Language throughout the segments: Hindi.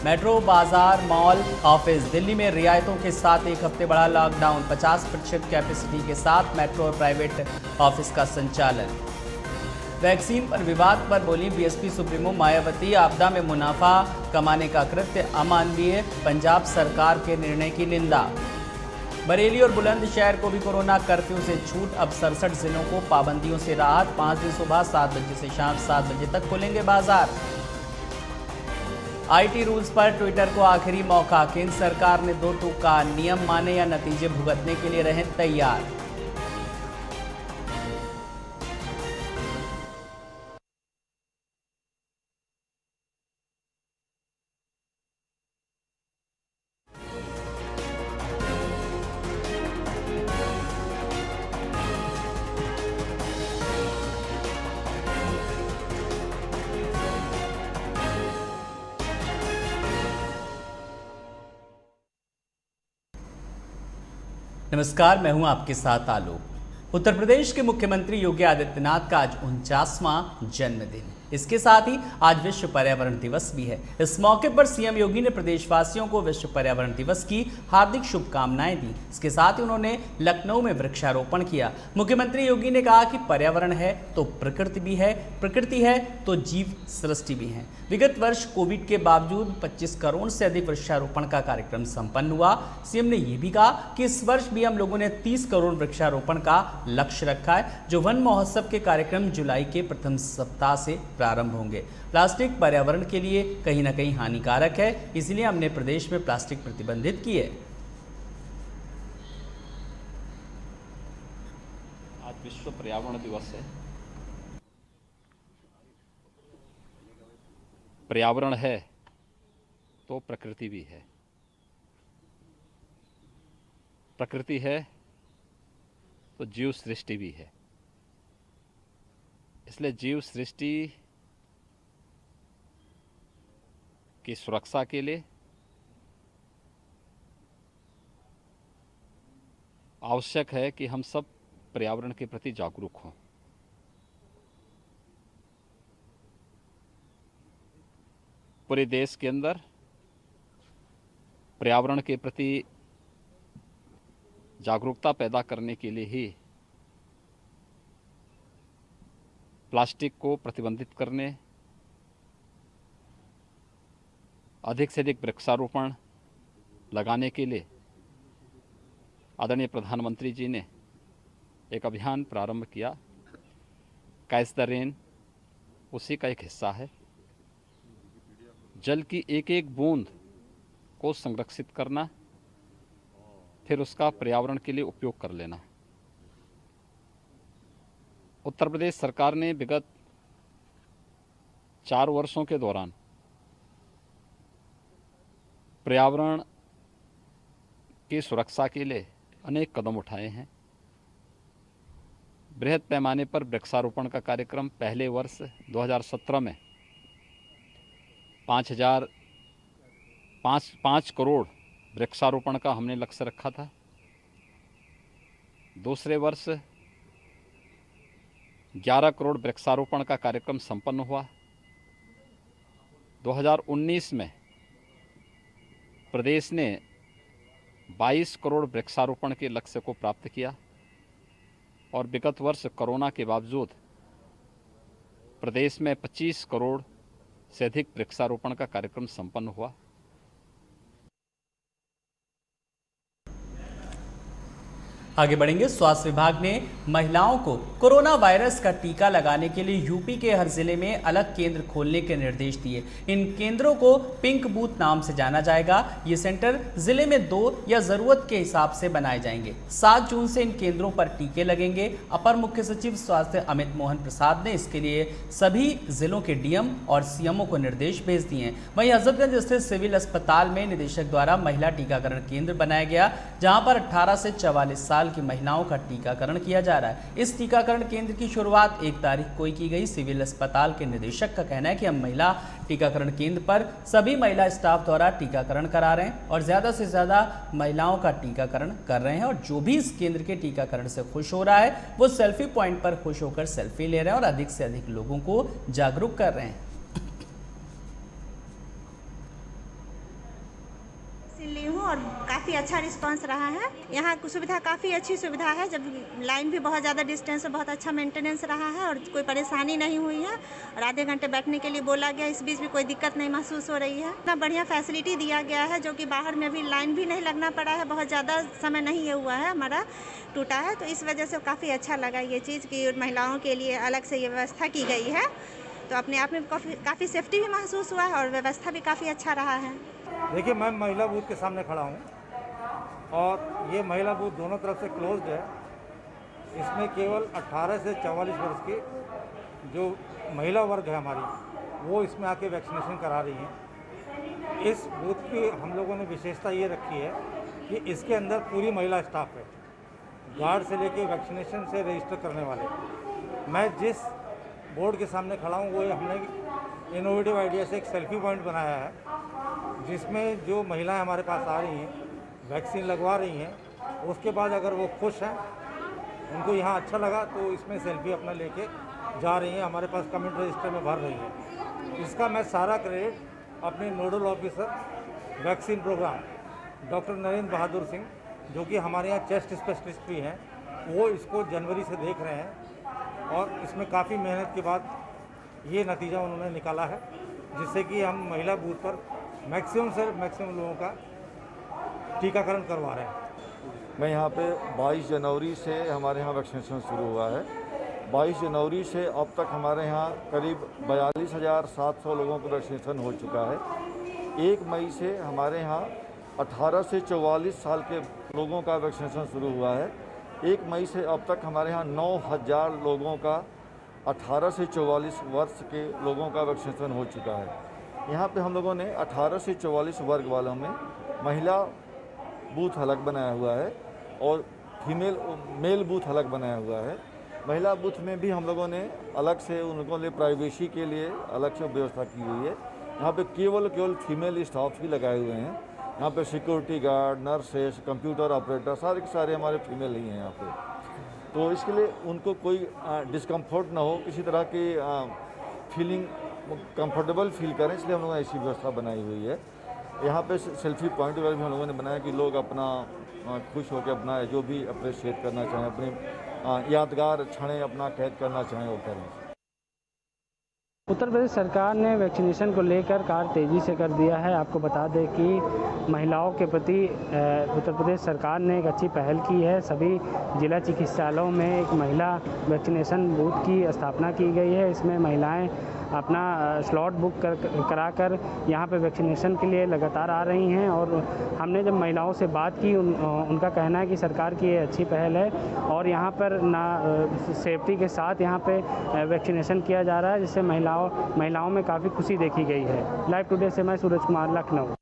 मेट्रो, बाजार, मॉल, ऑफिस। दिल्ली में रियायतों के साथ एक हफ्ते बढ़ा लॉकडाउन। 50% कैपेसिटी के साथ मेट्रो और प्राइवेट ऑफिस का संचालन। वैक्सीन पर विवाद पर बोली बीएसपी सुप्रीमो मायावती, आपदा में मुनाफा कमाने का कृत्य अमानवीय, पंजाब सरकार के निर्णय की निंदा। बरेली और बुलंदशहर को भी कोरोना कर्फ्यू से छूट, अब 67 जिलों को पाबंदियों से राहत। 5 दिन सुबह 7 बजे से शाम 7 बजे तक खुलेंगे बाजार। आईटी रूल्स पर ट्विटर को आखिरी मौका, केंद्र सरकार ने 2 टूक का नियम माने या नतीजे भुगतने के लिए रहें तैयार। नमस्कार, मैं हूं आपके साथ आलोक। उत्तर प्रदेश के मुख्यमंत्री योगी आदित्यनाथ का आज 49वां जन्मदिन। इसके साथ ही आज विश्व पर्यावरण दिवस भी है। इस मौके पर सीएम योगी ने प्रदेशवासियों को विश्व पर्यावरण दिवस की हार्दिक शुभकामनाएं दी। इसके साथ ही उन्होंने लखनऊ में वृक्षारोपण किया। मुख्यमंत्री योगी ने कहा कि पर्यावरण है तो प्रकृति भी है, प्रकृति है तो जीव सृष्टि भी है। विगत वर्ष कोविड के बावजूद 25 करोड़ से अधिक वृक्षारोपण का कार्यक्रम संपन्न हुआ। सीएम ने यह भी कहा कि इस वर्ष भी हम लोगों ने 30 करोड़ वृक्षारोपण का लक्ष्य रखा है। जो वन महोत्सव के कार्यक्रम जुलाई के प्रथम सप्ताह से प्रारंभ होंगे। प्लास्टिक पर्यावरण के लिए कहीं ना कहीं हानिकारक है, इसलिए हमने प्रदेश में प्लास्टिक प्रतिबंधित की है। आज विश्व पर्यावरण दिवस है। पर्यावरण है तो प्रकृति भी है, प्रकृति है तो जीव सृष्टि भी है। इसलिए जीव सृष्टि की सुरक्षा के लिए आवश्यक है कि हम सब पर्यावरण के प्रति जागरूक हों। पूरे देश के अंदर पर्यावरण के प्रति जागरूकता पैदा करने के लिए ही प्लास्टिक को प्रतिबंधित करने, अधिक से अधिक वृक्षारोपण लगाने के लिए आदरणीय प्रधानमंत्री जी ने एक अभियान प्रारंभ किया। कैच द रेन उसी का एक हिस्सा है। जल की एक एक बूंद को संरक्षित करना, फिर उसका पर्यावरण के लिए उपयोग कर लेना। उत्तर प्रदेश सरकार ने विगत 4 वर्षों के दौरान पर्यावरण की सुरक्षा के लिए अनेक कदम उठाए हैं। बृहद पैमाने पर वृक्षारोपण का कार्यक्रम पहले वर्ष 2017 में 5 करोड़ वृक्षारोपण का हमने लक्ष्य रखा था। दूसरे वर्ष 11 करोड़ वृक्षारोपण का कार्यक्रम संपन्न हुआ। 2019 में प्रदेश ने 22 करोड़ वृक्षारोपण के लक्ष्य को प्राप्त किया और विगत वर्ष कोरोना के बावजूद प्रदेश में 25 करोड़ से अधिक वृक्षारोपण का कार्यक्रम संपन्न हुआ। आगे बढ़ेंगे। स्वास्थ्य विभाग ने महिलाओं को कोरोना वायरस का टीका लगाने के लिए यूपी के हर जिले में अलग केंद्र खोलने के निर्देश दिए। इन केंद्रों को पिंक बूथ नाम से जाना जाएगा। ये सेंटर जिले में 2 या जरूरत के हिसाब से बनाए जाएंगे। 7 जून से इन केंद्रों पर टीके लगेंगे। अपर मुख्य सचिव स्वास्थ्य अमित मोहन प्रसाद ने इसके लिए सभी जिलों के डीएम और सीएमओ को निर्देश भेज दिए हैं। वहीं हजरतगंज स्थित सिविल अस्पताल में निदेशक द्वारा महिला टीकाकरण केंद्र बनाया गया, जहां पर 18 से 44 साल की महिलाओं का टीकाकरण किया जा रहा है। इस टीकाकरण केंद्र की शुरुआत 1 तारीख को की गई। सिविल अस्पताल के निदेशक का कहना है कि हम महिला टीकाकरण केंद्र पर सभी महिला स्टाफ द्वारा टीकाकरण करा रहे हैं और ज़्यादा से ज़्यादा महिलाओं का टीकाकरण कर रहे हैं। और जो भी इस केंद्र के टीकाकरण से खुश हो रहा है वो सेल्फी पॉइंट पर खुश होकर सेल्फी ले रहे हैं और अधिक से अधिक लोगों को जागरूक कर रहे हैं। और काफ़ी अच्छा रिस्पांस रहा है। यहाँ की सुविधा काफ़ी अच्छी सुविधा है, जब लाइन भी बहुत ज़्यादा डिस्टेंस है, बहुत अच्छा मेंटेनेंस रहा है और कोई परेशानी नहीं हुई है और आधे घंटे बैठने के लिए बोला गया, इस बीच भी कोई दिक्कत नहीं महसूस हो रही है। इतना बढ़िया फैसिलिटी दिया गया है जो कि बाहर में भी लाइन भी नहीं लगना पड़ा है, बहुत ज़्यादा समय नहीं ये हुआ है हमारा टूटा है, तो इस वजह से काफ़ी अच्छा लगा ये चीज़ कि महिलाओं के लिए अलग से ये व्यवस्था की गई है। तो अपने आप में काफ़ी सेफ्टी भी महसूस हुआ है और व्यवस्था भी काफ़ी अच्छा रहा है। देखिए, मैं महिला बूथ के सामने खड़ा हूँ और ये महिला बूथ दोनों तरफ से क्लोज्ड है। इसमें केवल 18 से 44 वर्ष की जो महिला वर्ग है हमारी, वो इसमें आके वैक्सीनेशन करा रही हैं। इस बूथ की हम लोगों ने विशेषता ये रखी है कि इसके अंदर पूरी महिला स्टाफ है, गार्ड से लेके वैक्सीनेशन से रजिस्टर करने वाले। मैं जिस बोर्ड के सामने खड़ा हूँ वो हमने इनोवेटिव आइडिया से एक सेल्फी पॉइंट बनाया है, जिसमें जो महिलाएं हमारे पास आ रही हैं, वैक्सीन लगवा रही हैं, उसके बाद अगर वो खुश हैं, उनको यहाँ अच्छा लगा, तो इसमें सेल्फी अपना लेके जा रही हैं, हमारे पास कमेंट रजिस्टर में भर रही हैं। इसका मैं सारा क्रेडिट अपने nodal officer vaccine program doctor Narendra Bahadur Singh, जो कि हमारे यहाँ चेस्ट स्पेशलिस्ट भी हैं, वो इसको जनवरी से देख रहे हैं और इसमें काफ़ी मेहनत के बाद ये नतीजा उन्होंने निकाला है, जिससे कि हम महिला बूथ पर मैक्सिमम से मैक्सिमम लोगों का टीकाकरण करवा रहे हैं। मैं यहाँ पे 22 जनवरी से हमारे यहाँ वैक्सीनेशन शुरू हुआ है। 22 जनवरी से अब तक हमारे यहाँ करीब 42,700 लोगों को वैक्सीनेशन हो चुका है। 1 मई से हमारे यहाँ 18 से 44 साल के लोगों का वैक्सीनेशन शुरू हुआ है। 1 मई से अब तक हमारे यहाँ 9,000 लोगों का 18 से 44 वर्ष के लोगों का वैक्सीनेशन हो चुका है। यहाँ पे हम लोगों ने 18 से 44 वर्ग वालों में महिला बूथ अलग बनाया हुआ है और मेल बूथ अलग बनाया हुआ है। महिला बूथ में भी हम लोगों ने अलग से उनको लिए प्राइवेसी के लिए अलग से व्यवस्था की हुई है। यहाँ पे केवल फीमेल स्टाफ ही लगाए हुए हैं। यहाँ पे security guard, nurses, computer operator सारे के सारे हमारे फीमेल ही हैं यहाँ पे, तो इसके लिए उनको कोई डिस्कम्फर्ट ना हो, किसी तरह की फीलिंग कंफर्टेबल फील करें, इसलिए हम लोगों ने ऐसी व्यवस्था बनाई हुई है। यहाँ पे सेल्फी पॉइंट वगैरह भी हम लोगों ने बनाया कि लोग अपना खुश होकर अपना जो भी अप्रिशिएट करना चाहें, अपनी यादगार क्षणें अपना कैद करना चाहें वो करें। उत्तर प्रदेश सरकार ने वैक्सीनेशन को लेकर कार्य तेज़ी से कर दिया है। आपको बता दें कि महिलाओं के प्रति उत्तर प्रदेश सरकार ने एक अच्छी पहल की है। सभी जिला चिकित्सालयों में एक महिला वैक्सीनेशन बूथ की स्थापना की गई है। इसमें महिलाएं अपना स्लॉट बुक कराकर यहाँ पे वैक्सीनेशन के लिए लगातार आ रही हैं और हमने जब महिलाओं से बात की उनका कहना है कि सरकार की ये अच्छी पहल है और यहाँ पर सेफ्टी के साथ यहाँ पे वैक्सीनेशन किया जा रहा है, जिससे महिलाओं में काफ़ी खुशी देखी गई है। लाइव टुडे से मैं सूरज कुमार, लखनऊ।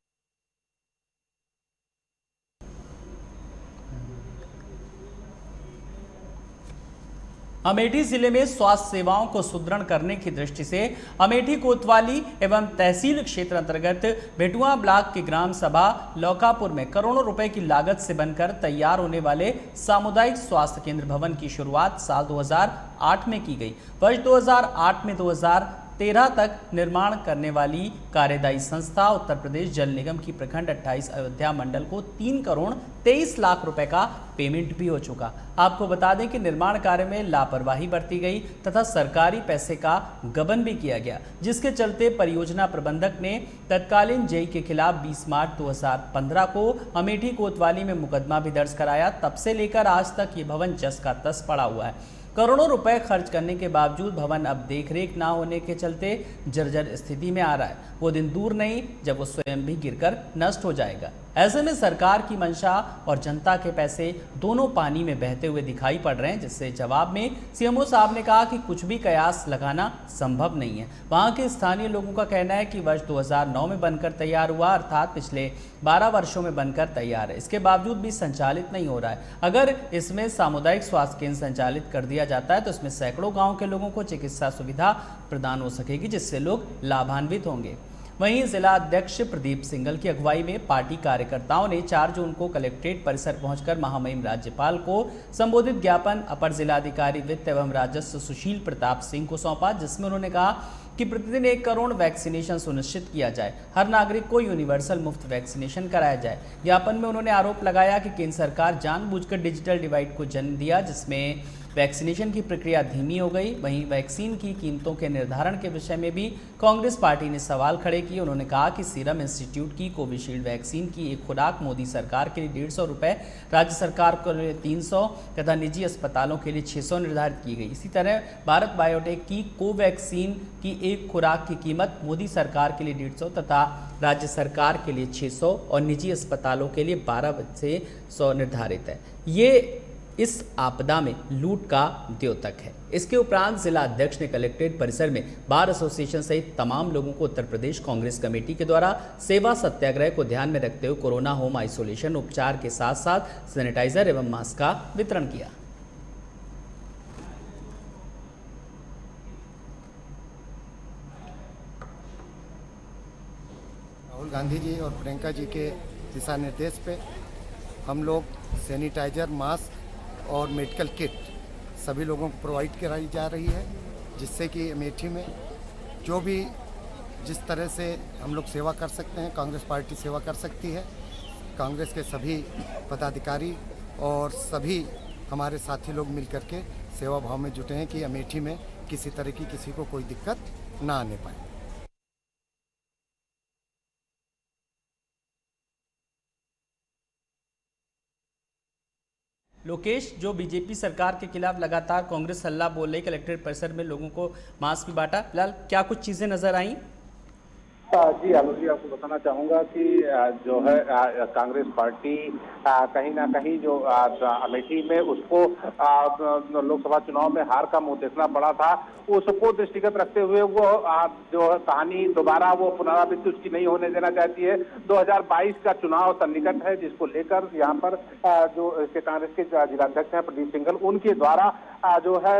अमेठी जिले में स्वास्थ्य सेवाओं को सुदृढ़ करने की दृष्टि से अमेठी कोतवाली एवं तहसील क्षेत्र अंतर्गत भेटुआ ब्लॉक की ग्राम सभा लौकापुर में करोड़ों रुपए की लागत से बनकर तैयार होने वाले सामुदायिक स्वास्थ्य केंद्र भवन की शुरुआत साल 2008 में की गई। वर्ष 2008 में 2013 तक निर्माण करने वाली कार्यदायी संस्था उत्तर प्रदेश जल निगम की प्रखंड 28 अयोध्या मंडल को 3 करोड़ 23 लाख रुपए का पेमेंट भी हो चुका। आपको बता दें कि निर्माण कार्य में लापरवाही बरती गई तथा सरकारी पैसे का गबन भी किया गया, जिसके चलते परियोजना प्रबंधक ने तत्कालीन जेई के खिलाफ 20 मार्च 2015 को अमेठी कोतवाली में मुकदमा भी दर्ज कराया। तब से लेकर आज तक ये भवन जस का तस पड़ा हुआ है। करोड़ों रुपए खर्च करने के बावजूद भवन अब देखरेख ना होने के चलते जर्जर स्थिति में आ रहा है। वो दिन दूर नहीं जब वो स्वयं भी गिरकर नष्ट हो जाएगा। ऐसे में सरकार की मंशा और जनता के पैसे दोनों पानी में बहते हुए दिखाई पड़ रहे हैं, जिससे जवाब में सीएमओ साहब ने कहा कि कुछ भी कयास लगाना संभव नहीं है। वहां के स्थानीय लोगों का कहना है कि वर्ष 2009 में बनकर तैयार हुआ, अर्थात पिछले 12 वर्षों में बनकर तैयार है, इसके बावजूद भी संचालित नहीं हो रहा है। अगर इसमें सामुदायिक स्वास्थ्य केंद्र संचालित कर दिया जाता है तो इसमें सैकड़ों गाँव के लोगों को चिकित्सा सुविधा प्रदान हो सकेगी, जिससे लोग लाभान्वित होंगे। वहीं जिला अध्यक्ष प्रदीप सिंघल की अगुवाई में पार्टी कार्यकर्ताओं ने 4 जून को कलेक्ट्रेट परिसर पहुंचकर महामहिम राज्यपाल को संबोधित ज्ञापन अपर जिलाधिकारी वित्त एवं राजस्व सुशील प्रताप सिंह को सौंपा, जिसमें उन्होंने कहा कि प्रतिदिन 1 करोड़ वैक्सीनेशन सुनिश्चित किया जाए, हर नागरिक को यूनिवर्सल मुफ्त वैक्सीनेशन कराया जाए। ज्ञापन में उन्होंने आरोप लगाया कि केंद्र सरकार जानबूझकर डिजिटल डिवाइड को जन्म दिया, जिसमें वैक्सीनेशन की प्रक्रिया धीमी हो गई। वहीं वैक्सीन की कीमतों के निर्धारण के विषय में भी कांग्रेस पार्टी ने सवाल खड़े किए। उन्होंने कहा कि सीरम इंस्टीट्यूट की कोविशील्ड वैक्सीन की एक खुराक मोदी सरकार के लिए 150 रुपये, राज्य सरकार के लिए 300 तथा निजी अस्पतालों के लिए 600 निर्धारित की गई। इसी तरह भारत बायोटेक की कोवैक्सीन की एक खुराक की कीमत मोदी सरकार के लिए 150 तथा राज्य सरकार के लिए 600 और निजी अस्पतालों के लिए 12 से 100 निर्धारित है। ये इस आपदा में लूट का द्योतक है। इसके उपरांत जिला अध्यक्ष ने कलेक्ट्रेट परिसर में बार एसोसिएशन सहित तमाम लोगों को उत्तर प्रदेश कांग्रेस कमेटी के द्वारा सेवा सत्याग्रह को ध्यान में रखते हुए कोरोना होम आइसोलेशन उपचार के साथ साथ सैनिटाइजर एवं मास्क का वितरण किया। राहुल गांधी जी और प्रियंका जी के दिशा निर्देश पे हम लोग सैनिटाइजर, मास्क और मेडिकल किट सभी लोगों को प्रोवाइड कराई जा रही है, जिससे कि अमेठी में जो भी जिस तरह से हम लोग सेवा कर सकते हैं, कांग्रेस पार्टी सेवा कर सकती है। कांग्रेस के सभी पदाधिकारी और सभी हमारे साथी लोग मिलकर के सेवा भाव में जुटे हैं कि अमेठी में किसी तरह की किसी को कोई दिक्कत ना आने पाए। लोकेश, जो बीजेपी सरकार के खिलाफ लगातार कांग्रेस हल्ला बोल रही, कलेक्ट्रेट परिसर में लोगों को मास्क भी बांटा, फिलहाल क्या कुछ चीजें नजर आई? जी आलोक जी, आपको बताना चाहूंगा कि जो है कांग्रेस पार्टी कहीं ना कहीं जो अमेठी में उसको लोकसभा चुनाव में हार का मुंह देखना पड़ा था, उसको दृष्टिगत रखते हुए वो जो कहानी दोबारा वो पुनरावृत्ति उसकी नहीं होने देना चाहती है। 2022 का चुनाव सन्निकट है, जिसको लेकर यहाँ पर जो कांग्रेस के जिलाध्यक्ष हैं प्रदीप सिंघल, उनके द्वारा जो है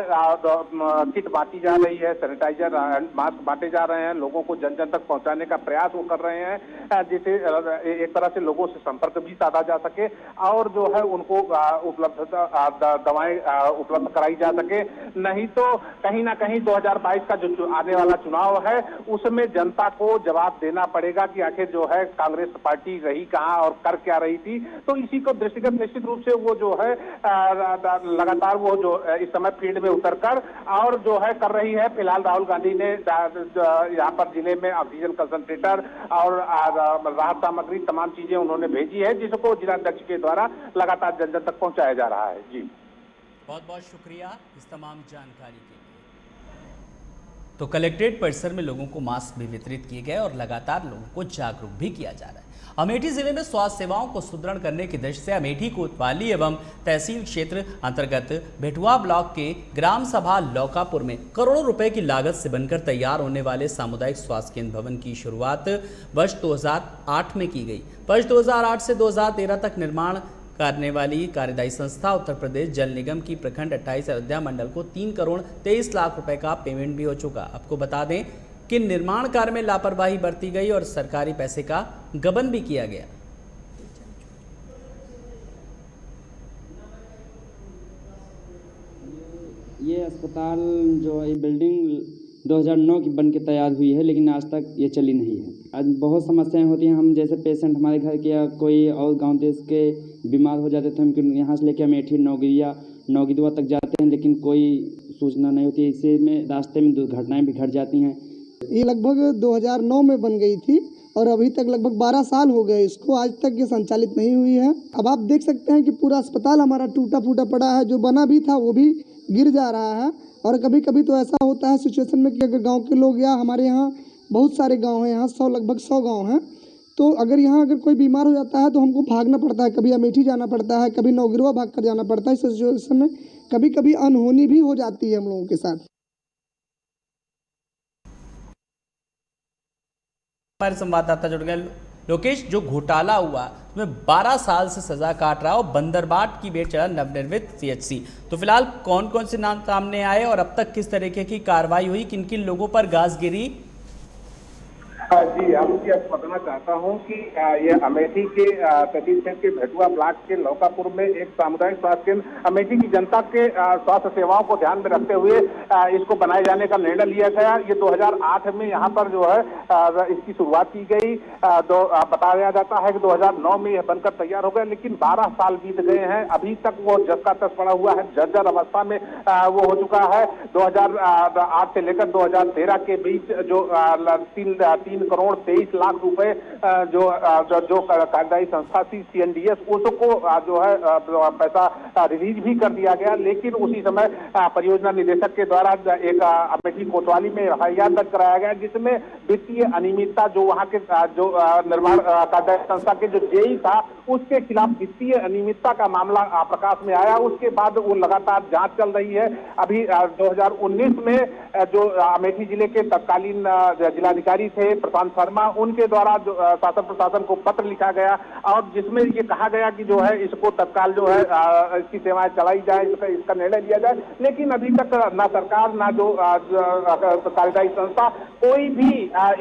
किट बांटी जा रही है, सैनिटाइजर, मास्क बांटे जा रहे हैं, लोगों को जन जन तक पहुंचाने का प्रयास वो कर रहे हैं, जिससे एक तरह से लोगों से संपर्क भी साधा जा सके और जो है उनको दवाएं उपलब्ध कराई जा सके। नहीं तो कहीं ना कहीं 2022 का जो आने वाला चुनाव है उसमें जनता को जवाब देना पड़ेगा कि आखिर जो है कांग्रेस पार्टी रही कहां और कर क्या रही थी। तो इसी को दृष्टिगत निश्चित रूप से वो जो है लगातार वो जो इस समय फील्ड में उतरकर और जो है कर रही है। फिलहाल राहुल गांधी ने यहाँ पर जिले में ऑक्सीजन कंसंट्रेटर और राहत सामग्री तमाम चीजें उन्होंने भेजी है, जिसको जिलाध्यक्ष के द्वारा लगातार जन जन तक पहुंचाया जा रहा है। जी बहुत बहुत शुक्रिया इस तमाम जानकारी के लिए। तो कलेक्ट्रेट परिसर में लोगों को मास्क भी वितरित किए गए और लगातार लोगों को जागरूक भी किया जा रहा है। अमेठी जिले में स्वास्थ्य सेवाओं को सुदृढ़ करने की दृष्टि से अमेठी कोतवाली एवं तहसील क्षेत्र अंतर्गत भेटुआ ब्लॉक के ग्राम सभा लौकापुर में करोड़ों रुपए की लागत से बनकर तैयार होने वाले सामुदायिक स्वास्थ्य केंद्र भवन की शुरुआत वर्ष 2008 में की गई। वर्ष 2008 से 2013 तक निर्माण करने वाली कार्यदायी संस्था उत्तर प्रदेश जल निगम की प्रखंड 28 अयोध्या मंडल को 3 करोड़ 23 लाख रुपए का पेमेंट भी हो चुका। आपको बता दें कि निर्माण कार्य में लापरवाही बरती गई और सरकारी पैसे का गबन भी किया गया। ये अस्पताल जो ये बिल्डिंग 2009 की बन के तैयार हुई है, लेकिन आज तक ये चली नहीं है। आज बहुत समस्याएं होती हैं। हम जैसे पेशेंट हमारे घर के या कोई और गांव देश के बीमार हो जाते थे, हम यहाँ से लेके अमेठी नौगिदुआ तक जाते हैं, लेकिन कोई सूचना नहीं होती है। इसी में रास्ते में दुर्घटनाएं भी घट जाती हैं। ये लगभग 2009 में बन गई थी और अभी तक लगभग 12 साल हो गए इसको, आज तक ये संचालित नहीं हुई है। अब आप देख सकते हैं कि पूरा अस्पताल हमारा टूटा फूटा पड़ा है, जो बना भी था वो भी गिर जा रहा है। और कभी कभी तो ऐसा होता है सिचुएशन में कि अगर गांव के लोग, या हमारे यहाँ बहुत सारे गांव हैं, यहाँ लगभग 100 गांव हैं, तो अगर यहाँ अगर कोई बीमार हो जाता है तो हमको भागना पड़ता है, कभी अमेठी जाना पड़ता है, कभी नौगिरवा भाग कर जाना पड़ता है। इस सिचुएशन में कभी कभी अनहोनी भी हो जाती है हम लोगों के साथ। हमारे संवाददाता जुड़ गए लोकेश, जो घोटाला हुआ उसमें 12 साल से सजा काट रहा और बंदरबाट की बेट चढ़ा नवनिर्मित CHC। तो फिलहाल कौन कौन से नाम सामने आए और अब तक किस तरीके की कार्रवाई हुई, किन किन लोगों पर गाज गिरी? जी आपको बताना चाहता हूं कि ये अमेठी के तहसील क्षेत्र के भेटुआ ब्लॉक के लौकापुर में एक सामुदायिक स्वास्थ्य केंद्र अमेठी की जनता के स्वास्थ्य सेवाओं को ध्यान में रखते हुए इसको बनाए जाने का निर्णय लिया गया। ये 2008 में यहाँ पर जो है इसकी शुरुआत की गई। तो बताया जाता है कि 2009 में यह बनकर तैयार हो गया, लेकिन 12 साल बीत गए हैं, अभी तक वो जस का तस पड़ा हुआ है, जर्जर अवस्था में वो हो चुका है। 2008 से लेकर 2013 के बीच जो 3 करोड़ 23 लाख रुपए जो कार्यदायी संस्था थी CNDS उसको जो है पैसा रिलीज भी कर दिया गया, लेकिन उसी समय परियोजना निदेशक के द्वारा एक अमेठी कोतवाली में FIR दर्ज कराया गया, जिसमें वित्तीय अनियमितता जो वहां के जो निर्माण कार्यदायी संस्था के जो जेई था उसके खिलाफ वित्तीय अनियमितता का मामला प्रकाश में आया। उसके बाद वो लगातार जांच चल रही है। अभी 2019 में जो अमेठी जिले के तत्कालीन जिलाधिकारी थे प्रशांत शर्मा, उनके द्वारा जो शासन प्रशासन को पत्र लिखा गया और जिसमें ये कहा गया कि जो है इसको तत्काल जो है इसकी सेवाएं चलाई जाए, इसका निर्णय लिया जाए, लेकिन अभी तक ना सरकार ना जो कार्यदायी संस्था कोई भी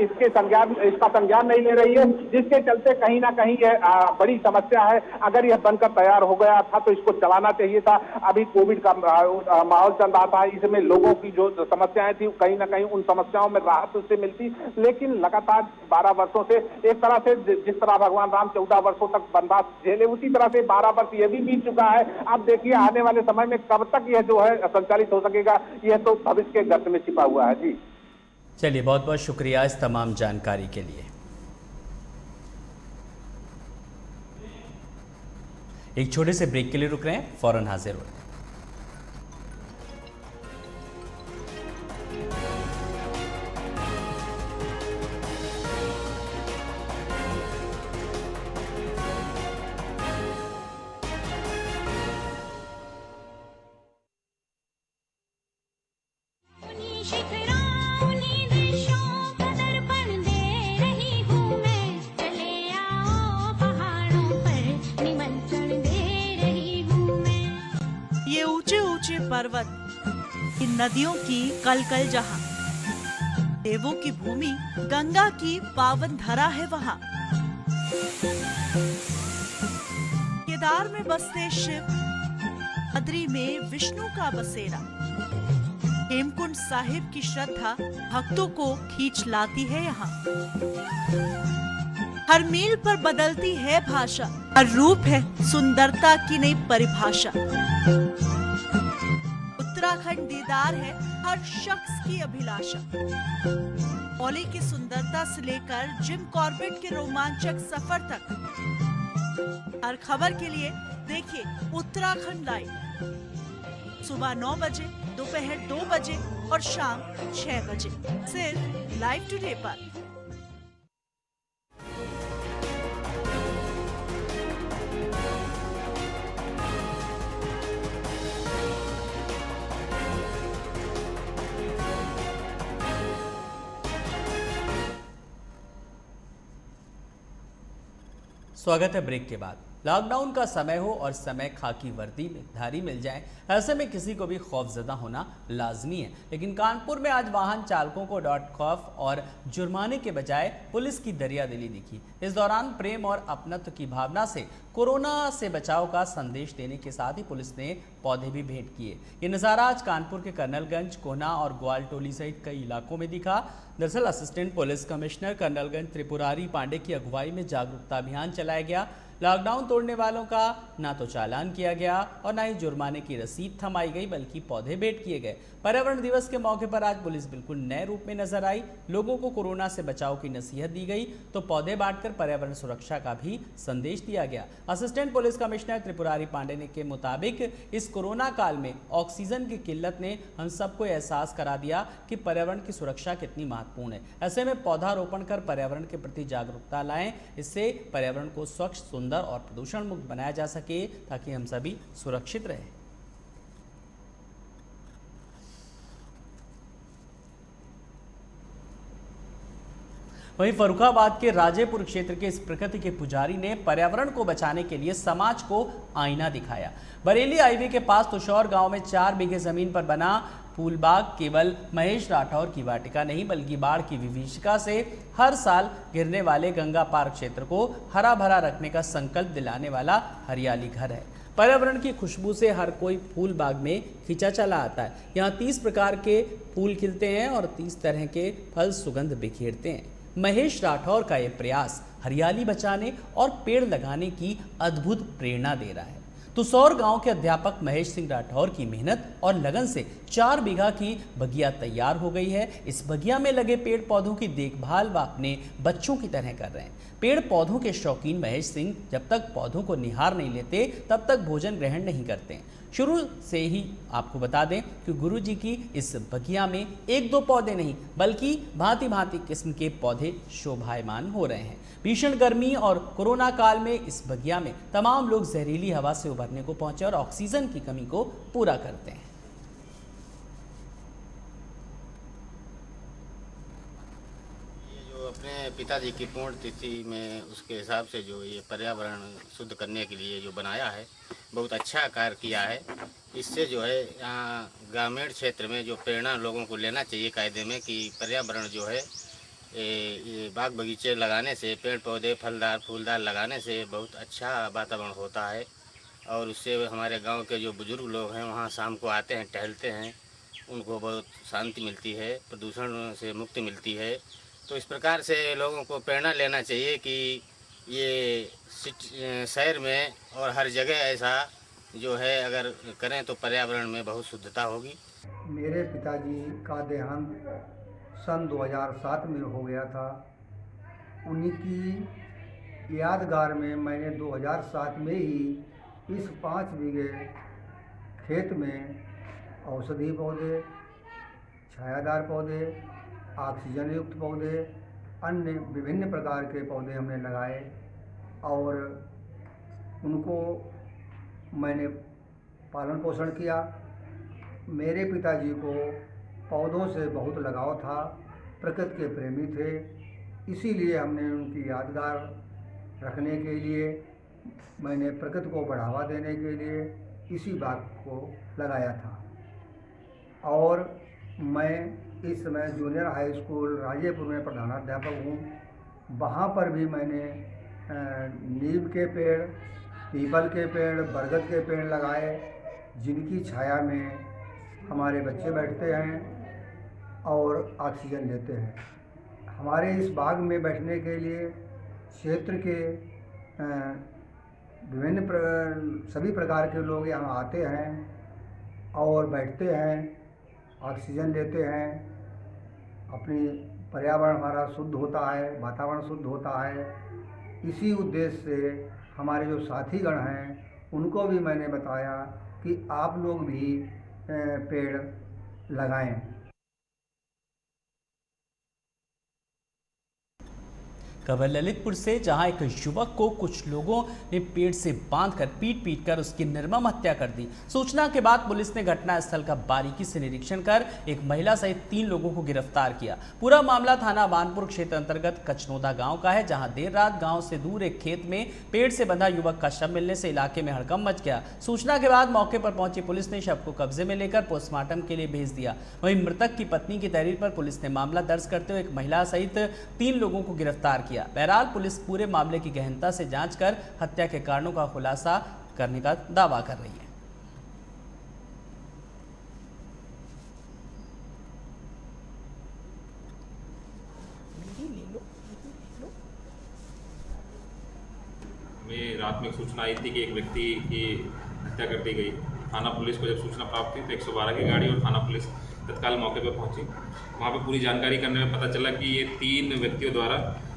इसका संज्ञान नहीं ले रही है, जिसके चलते कहीं ना कहीं यह बड़ी समस्या है। अगर यह बनकर तैयार हो गया था तो इसको चलाना चाहिए था। अभी कोविड का माहौल चल रहा था, इसमें लोगों की जो समस्याएं थी कहीं ना कहीं उन समस्याओं में राहत उससे मिलती, लेकिन लगातार 12 वर्षों से एक तरह से जिस तरह भगवान राम 14 वर्षों तक वनवास झेले, उसी तरह से 12 वर्ष ये भी बीत चुका है। अब देखिए आने वाले समय में कब तक यह जो है संचालित हो सकेगा, यह तो भविष्य के गर्त में छिपा हुआ है। जी चलिए, बहुत बहुत शुक्रिया इस तमाम जानकारी के लिए। एक छोटे से ब्रेक के लिए रुक रहे हैं, फौरन हाजिर होते हैं। पर्वत, इन नदियों की कलकल जहां, देवों की भूमि गंगा की पावन धरा है वहां। केदार में बसते शिव, बद्री में विष्णु का बसेरा, हेमकुंड साहिब की श्रद्धा भक्तों को खींच लाती है यहाँ। हर मील पर बदलती है भाषा, हर रूप है सुंदरता की नई परिभाषा। उत्तराखंड दीदार है हर शख्स की अभिलाषा। मौली की सुंदरता से लेकर जिम कॉर्बेट के रोमांचक सफर तक, हर खबर के लिए देखिए उत्तराखंड लाइव। सुबह 9 बजे, दोपहर 2 बजे और शाम 6 बजे, सिर्फ लाइव टुडे पर। स्वागत है ब्रेक के बाद। लॉकडाउन का समय हो और समय खाकी वर्दी में धारी मिल जाए, ऐसे में किसी को भी खौफजदा होना लाजमी है। लेकिन कानपुर में आज वाहन चालकों को डॉट खौफ और जुर्माने के बजाय पुलिस की दरियादिली दिखी। इस दौरान प्रेम और अपनत्व की भावना से कोरोना से बचाव का संदेश देने के साथ ही पुलिस ने पौधे भी भेंट किए। ये नज़ारा आज कानपुर के कर्नलगंज, कोहना और ग्वालटोली सहित कई इलाकों में दिखा। दरअसल assistant police commissioner Colonelganj Tripurari Pandey की अगुवाई में जागरूकता अभियान चलाया गया। लॉकडाउन तोड़ने वालों का ना तो चालान किया गया और ना ही जुर्माने की रसीद थमाई गई, बल्कि पौधे भेंट किए गए। पर्यावरण दिवस के मौके पर आज पुलिस बिल्कुल नए रूप में नजर आई। लोगों को कोरोना से बचाव की नसीहत दी गई तो पौधे बांटकर पर्यावरण सुरक्षा का भी संदेश दिया गया। Assistant police commissioner Tripurari Pandey ने के मुताबिक इस कोरोना काल में ऑक्सीजन की किल्लत ने हम सबको एहसास करा दिया कि पर्यावरण की सुरक्षा कितनी महत्वपूर्ण है। ऐसे में पौधारोपण कर पर्यावरण के प्रति जागरूकता लाएं। इससे पर्यावरण को स्वच्छ, सुंदर और प्रदूषण मुक्त बनाया जा सके ताकि हम सभी सुरक्षित रहें। वहीं फर्रुखाबाद के राजेपुर क्षेत्र के इस प्रकृति के पुजारी ने पर्यावरण को बचाने के लिए समाज को आईना दिखाया। बरेली हाईवे के पास तुषौर गांव में 4 बीघे जमीन पर बना फूलबाग केवल महेश राठौर की वाटिका नहीं बल्कि बाढ़ की विभीषिका से हर साल गिरने वाले गंगा पार क्षेत्र को हरा भरा रखने का संकल्प दिलाने वाला हरियाली घर है। पर्यावरण की खुशबू से हर कोई फूल बाग में खिंचा चला आता है। यहाँ 30 प्रकार के फूल खिलते हैं और 30 तरह के फल सुगंध बिखेरते हैं। महेश राठौर का ये प्रयास हरियाली बचाने और पेड़ लगाने की अद्भुत प्रेरणा दे रहा है। तुसौर गांव के अध्यापक महेश सिंह राठौर की मेहनत और लगन से 4 बीघा की बगिया तैयार हो गई है। इस बगिया में लगे पेड़ पौधों की देखभाल वह अपने बच्चों की तरह कर रहे हैं। पेड़ पौधों के शौकीन महेश सिंह जब तक पौधों को निहार नहीं लेते तब तक भोजन ग्रहण नहीं करते हैं। शुरू से ही आपको बता दें कि गुरुजी की इस बगिया में 1-2 पौधे नहीं बल्कि भांति भांति किस्म के पौधे शोभायमान हो रहे हैं। भीषण गर्मी और कोरोना काल में इस बगिया में तमाम लोग जहरीली हवा से उभरने को पहुंचे और ऑक्सीजन की कमी को पूरा करते हैं। अपने पिताजी की पूर्ण तिथि में उसके हिसाब से जो ये पर्यावरण शुद्ध करने के लिए जो बनाया है बहुत अच्छा कार्य किया है। इससे जो है यहाँ ग्रामीण क्षेत्र में जो प्रेरणा लोगों को लेना चाहिए कायदे में कि पर्यावरण जो है ये बाग बगीचे लगाने से पेड़ पौधे फलदार फूलदार लगाने से बहुत अच्छा वातावरण होता है और उससे हमारे गांव के जो बुजुर्ग लोग हैं वहाँ शाम को आते हैं टहलते हैं, उनको बहुत शांति मिलती है, प्रदूषण से मुक्ति मिलती है। तो इस प्रकार से लोगों को प्रेरणा लेना चाहिए कि ये शहर में और हर जगह ऐसा जो है अगर करें तो पर्यावरण में बहुत शुद्धता होगी। मेरे पिताजी का देहांत सन 2007 में हो गया था। उन्हीं की यादगार में मैंने 2007 में ही इस 5 बीघे खेत में औषधि पौधे, छायादार पौधे, ऑक्सीजन युक्त पौधे, अन्य विभिन्न प्रकार के पौधे हमने लगाए और उनको मैंने पालन पोषण किया। मेरे पिताजी को पौधों से बहुत लगाव था, प्रकृति के प्रेमी थे, इसीलिए हमने उनकी यादगार रखने के लिए मैंने प्रकृति को बढ़ावा देने के लिए इसी बाग को लगाया था। और मैं इस समय जूनियर हाई स्कूल राजेपुर में प्रधानाध्यापक हूँ। वहाँ पर भी मैंने नीम के पेड़, पीपल के पेड़, बरगद के पेड़ लगाए जिनकी छाया में हमारे बच्चे बैठते हैं और ऑक्सीजन लेते हैं। हमारे इस बाग में बैठने के लिए क्षेत्र के सभी प्रकार के लोग यहाँ आते हैं और बैठते हैं, ऑक्सीजन लेते हैं, अपनी पर्यावरण हमारा शुद्ध होता है, वातावरण शुद्ध होता है। इसी उद्देश्य से हमारे जो साथीगण हैं उनको भी मैंने बताया कि आप लोग भी पेड़ लगाएं। खबर ललितपुर से, जहां एक युवक को कुछ लोगों ने पेड़ से बांधकर पीट कर उसकी निर्मम हत्या कर दी। सूचना के बाद पुलिस ने घटनास्थल का बारीकी से निरीक्षण कर एक महिला सहित 3 लोगों को गिरफ्तार किया। पूरा मामला थाना बानपुर क्षेत्र अंतर्गत कचनोदा गांव का है, जहां देर रात गांव से दूर एक खेत में पेड़ से बंधा युवक का शव मिलने से इलाके में हड़कंप मच गया। सूचना के बाद मौके पर पहुंची पुलिस ने शव को कब्जे में लेकर पोस्टमार्टम के लिए भेज दिया। वहीं मृतक की पत्नी की तहरीर पर पुलिस ने मामला दर्ज करते हुए एक महिला सहित 3 लोगों को गिरफ्तार किया। बहरहाल पुलिस पूरे मामले की गहनता से जांच कर हत्या के कारणों का खुलासा करने का दावा कर रही है। हमें रात में सूचना आई थी कि एक व्यक्ति की हत्या कर दी गई। थाना पुलिस को जब सूचना प्राप्त हुई तो 112 की गाड़ी और थाना पुलिस तत्काल मौके पर पहुंची। वहां पे पूरी जानकारी करने में पता चला कि ये 3 व्यक्तियों द्वारा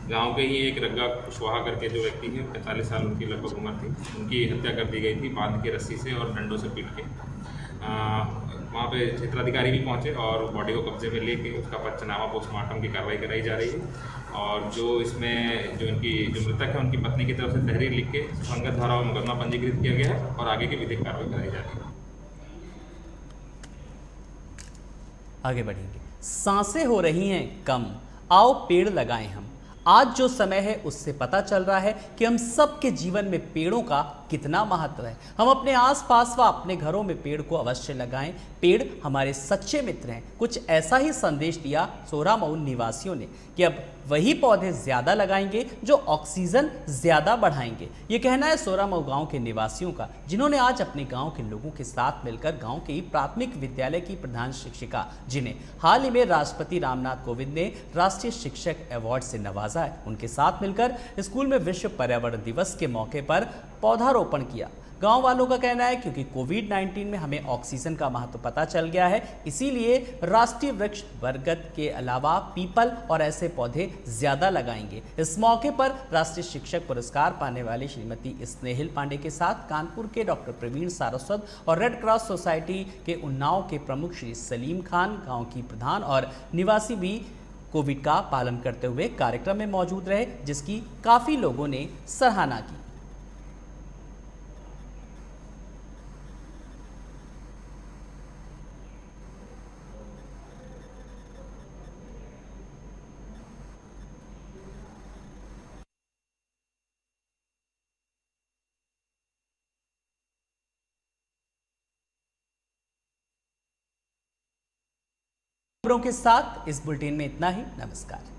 गांव के ही एक रग्गा कुशवाहा करके जो व्यक्ति है 45 साल उनकी लगभग उम्र थी, उनकी हत्या कर दी गई थी बांध के रस्सी से और डंडों से पीट के। वहाँ पे क्षेत्राधिकारी भी पहुँचे और बॉडी को कब्जे में लेके उसका पंचनामा पोस्टमार्टम की कार्रवाई कराई जा रही है। और जो इसमें जो मृतक है उनकी पत्नी की तरफ से तहरीर लिख के संगत धारा में मुकदमा पंजीकृत किया गया है और आगे की विधिक कार्रवाई कराई जा रही है। आगे बढ़ेंगे। सांसें हो रही हैं कम, आओ पेड़ लगाएं हम। आज जो समय है उससे पता चल रहा है कि हम सबके जीवन में पेड़ों का कितना महत्व है। हम अपने आसपास व अपने घरों में पेड़ को अवश्य लगाएं। पेड़ हमारे सच्चे मित्र हैं। कुछ ऐसा ही संदेश दिया सोरामऊ निवासियों ने कि अब वही पौधे ज्यादा लगाएंगे जो ऑक्सीजन ज्यादा बढ़ाएंगे। ये कहना है सोरामऊ गांव के निवासियों का, जिन्होंने आज अपने गांव के लोगों के साथ मिलकर गांव के प्राथमिक विद्यालय की प्रधान शिक्षिका, जिन्हें हाल ही में राष्ट्रपति रामनाथ कोविंद ने राष्ट्रीय शिक्षक अवार्ड से नवाजा है, उनके साथ मिलकर स्कूल में विश्व पर्यावरण दिवस के मौके पर पौधारोपण किया। गांव वालों का कहना है क्योंकि कोविड-19 में हमें ऑक्सीजन का महत्व पता चल गया है, इसीलिए राष्ट्रीय वृक्ष बरगद के अलावा पीपल और ऐसे पौधे ज्यादा लगाएंगे। इस मौके पर राष्ट्रीय शिक्षक पुरस्कार पाने वाली श्रीमती स्नेहिल पांडे के साथ कानपुर के डॉक्टर प्रवीण सारस्वत और रेड क्रॉस सोसाइटी के उन्नाव के प्रमुख श्री सलीम खान, गाँव की प्रधान और निवासी भी कोविड का पालन करते हुए कार्यक्रम में मौजूद रहे, जिसकी काफी लोगों ने सराहना की। खबरों के साथ इस बुलेटिन में इतना ही। नमस्कार।